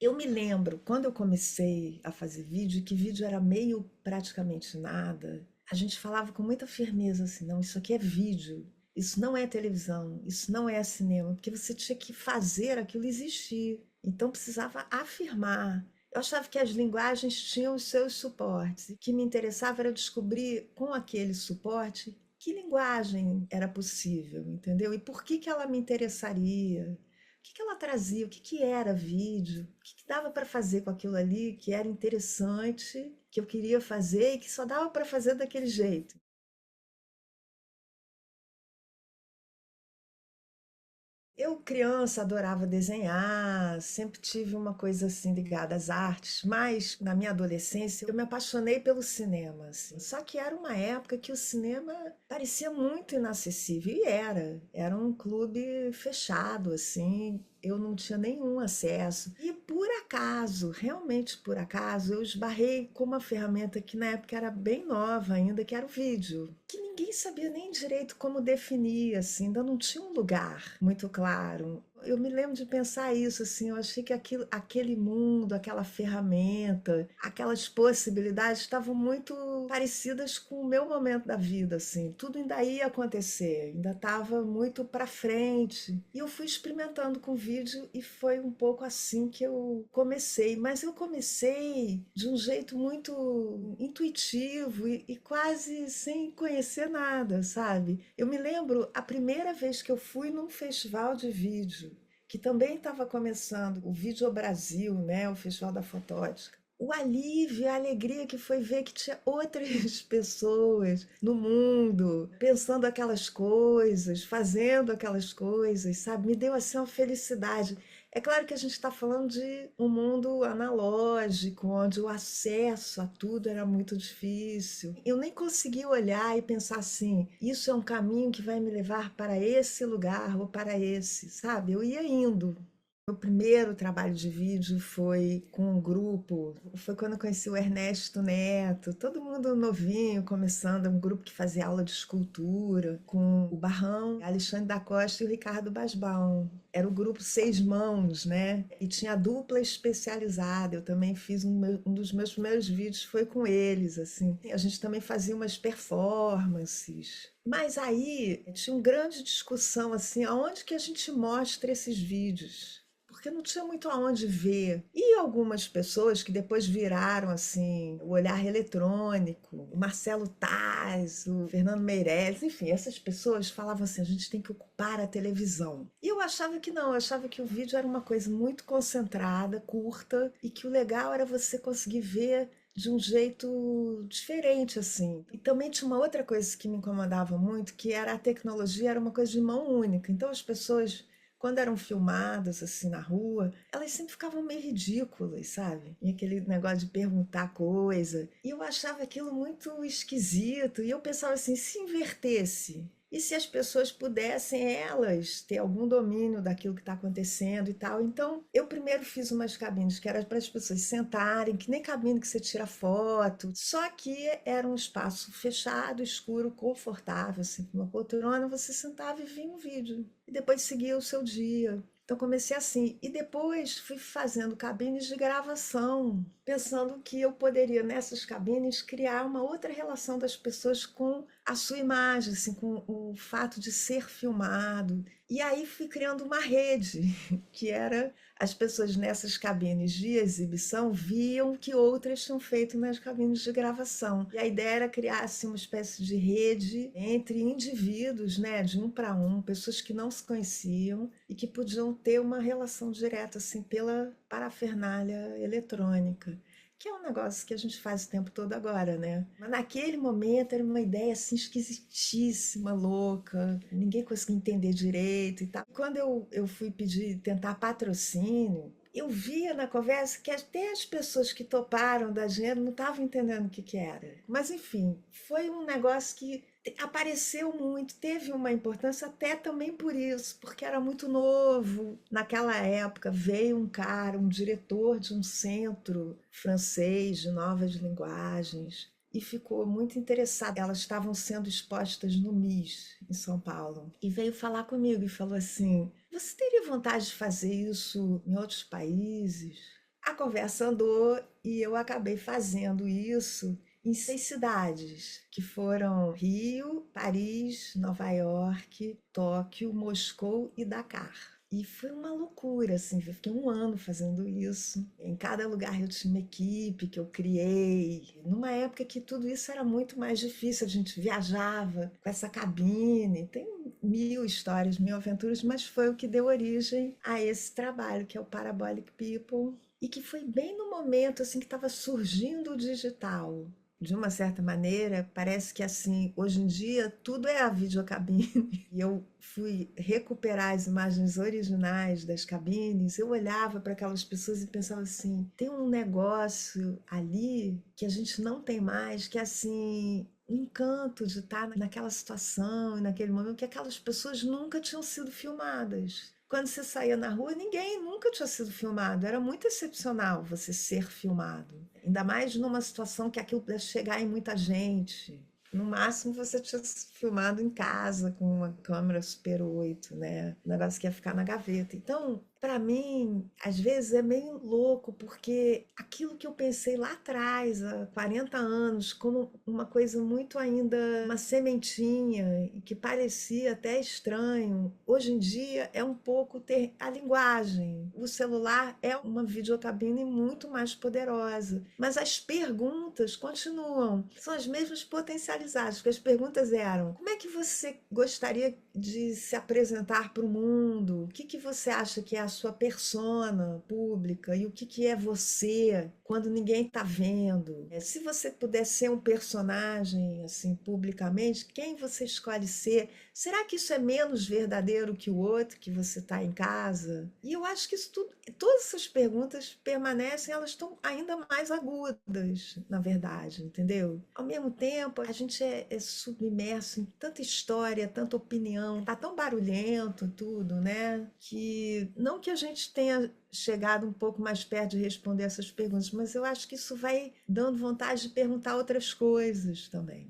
Eu me lembro, quando eu comecei a fazer vídeo, que vídeo era meio praticamente nada, a gente falava com muita firmeza assim, não, isso aqui é vídeo, isso não é televisão, isso não é cinema, porque você tinha que fazer aquilo existir. Então precisava afirmar. Eu achava que as linguagens tinham os seus suportes, e o que me interessava era descobrir com aquele suporte que linguagem era possível, entendeu? E por que ela me interessaria? O que ela trazia? O que era vídeo? O que dava para fazer com aquilo ali que era interessante, que eu queria fazer e que só dava para fazer daquele jeito? Eu, criança, adorava desenhar, sempre tive uma coisa assim ligada às artes, mas na minha adolescência eu me apaixonei pelo cinema, assim. Só que era uma época que o cinema parecia muito inacessível e era um clube fechado, assim. Eu não tinha nenhum acesso. E por acaso, realmente por acaso, eu esbarrei com uma ferramenta que na época era bem nova ainda, que era o vídeo, que ninguém sabia nem direito como definir, assim, ainda não tinha um lugar muito claro. Eu me lembro de pensar isso, assim, eu achei que aquele mundo, aquela ferramenta, aquelas possibilidades estavam muito parecidas com o meu momento da vida, assim, tudo ainda ia acontecer, ainda estava muito para frente. E eu fui experimentando com vídeo e foi um pouco assim que eu comecei, mas eu comecei de um jeito muito intuitivo e quase sem conhecer nada, sabe? Eu me lembro a primeira vez que eu fui num festival de vídeo, que também estava começando, o Vídeo Brasil, né, o Festival da Fotótica. O alívio, a alegria que foi ver que tinha outras pessoas no mundo pensando aquelas coisas, fazendo aquelas coisas, sabe? Me deu assim uma felicidade. É claro que a gente está falando de um mundo analógico, onde o acesso a tudo era muito difícil. Eu nem conseguia olhar e pensar assim: isso é um caminho que vai me levar para esse lugar ou para esse, sabe? Eu ia indo. Meu primeiro trabalho de vídeo foi com um grupo, foi quando eu conheci o Ernesto Neto, todo mundo novinho, começando, um grupo que fazia aula de escultura, com o Barrão, Alexandre da Costa e o Ricardo Basbaum. Era o grupo Seis Mãos, né? E tinha dupla especializada. Eu também fiz um dos meus primeiros vídeos foi com eles, assim. A gente também fazia umas performances. Mas aí tinha uma grande discussão assim, aonde que a gente mostra esses vídeos? Porque não tinha muito aonde ver. E algumas pessoas que depois viraram assim, o olhar eletrônico, o Marcelo Taz, o Fernando Meirelles, enfim, essas pessoas falavam assim: a gente tem que ocupar a televisão. E eu achava que não, eu achava que o vídeo era uma coisa muito concentrada, curta, e que o legal era você conseguir ver de um jeito diferente assim. E também tinha uma outra coisa que me incomodava muito, que era a tecnologia era uma coisa de mão única. Então as pessoas quando eram filmadas assim na rua, elas sempre ficavam meio ridículas, sabe? E aquele negócio de perguntar coisa. E eu achava aquilo muito esquisito. E eu pensava assim, se invertesse? E se as pessoas pudessem elas ter algum domínio daquilo que está acontecendo e tal? Então, eu primeiro fiz umas cabines que eram para as pessoas sentarem, que nem cabine que você tira foto, só que era um espaço fechado, escuro, confortável, assim, com uma poltrona, você sentava e via um vídeo e depois seguia o seu dia. Então comecei assim e depois fui fazendo cabines de gravação, pensando que eu poderia nessas cabines criar uma outra relação das pessoas com a sua imagem, assim, com o fato de ser filmado. E aí fui criando uma rede, que era as pessoas nessas cabines de exibição viam o que outras tinham feito nas cabines de gravação. E a ideia era criar assim, uma espécie de rede entre indivíduos, né, de um para um, pessoas que não se conheciam e que podiam ter uma relação direta assim pela parafernália eletrônica. Que é um negócio que a gente faz o tempo todo agora, né? Mas naquele momento era uma ideia assim esquisitíssima, louca, ninguém conseguia entender direito e tal. Quando eu fui pedir, tentar patrocínio, eu via na conversa que até as pessoas que toparam dar dinheiro não estavam entendendo o que era. Mas enfim, foi um negócio que apareceu muito, teve uma importância até também por isso, porque era muito novo. Naquela época veio um cara, um diretor de um centro francês de novas linguagens e ficou muito interessado. Elas estavam sendo expostas no MIS, em São Paulo, e veio falar comigo e falou assim: Você teria vontade de fazer isso em outros países? A conversa andou e eu acabei fazendo isso em 6 cidades, que foram Rio, Paris, Nova York, Tóquio, Moscou e Dakar. E foi uma loucura, assim, eu fiquei um ano fazendo isso. Em cada lugar eu tinha uma equipe que eu criei. Numa época que tudo isso era muito mais difícil, a gente viajava com essa cabine. Tem mil histórias, mil aventuras, mas foi o que deu origem a esse trabalho, que é o Parabolic People, e que foi bem no momento assim que estava surgindo o digital. De uma certa maneira, parece que assim, hoje em dia tudo é a videocabine. E eu fui recuperar as imagens originais das cabines, eu olhava para aquelas pessoas e pensava assim, tem um negócio ali que a gente não tem mais, que é assim, o encanto de estar naquela situação e naquele momento que aquelas pessoas nunca tinham sido filmadas. Quando você saía na rua, ninguém nunca tinha sido filmado. Era muito excepcional você ser filmado. Ainda mais numa situação que aquilo pudesse chegar em muita gente. No máximo você tinha filmado em casa com uma câmera Super 8, né? Um negócio que ia ficar na gaveta. Então, para mim, às vezes é meio louco, porque aquilo que eu pensei lá atrás, há 40 anos, como uma coisa muito ainda, uma sementinha, e que parecia até estranho, hoje em dia é um pouco ter a linguagem. O celular é uma videocabine muito mais poderosa, mas as perguntas continuam, são as mesmas potencializadas, porque as perguntas eram: como é que você gostaria de se apresentar para o mundo? O que que você acha que é a sua persona pública e o que que é você quando ninguém está vendo? Se você puder ser um personagem assim publicamente, quem você escolhe ser? Será que isso é menos verdadeiro que o outro que você está em casa? E eu acho que isso tudo, todas essas perguntas permanecem, elas estão ainda mais agudas, na verdade, entendeu? Ao mesmo tempo, a gente é submerso em tanta história, tanta opinião, tá tão barulhento tudo, né? Que não que a gente tenha chegado um pouco mais perto de responder essas perguntas, mas eu acho que isso vai dando vontade de perguntar outras coisas também.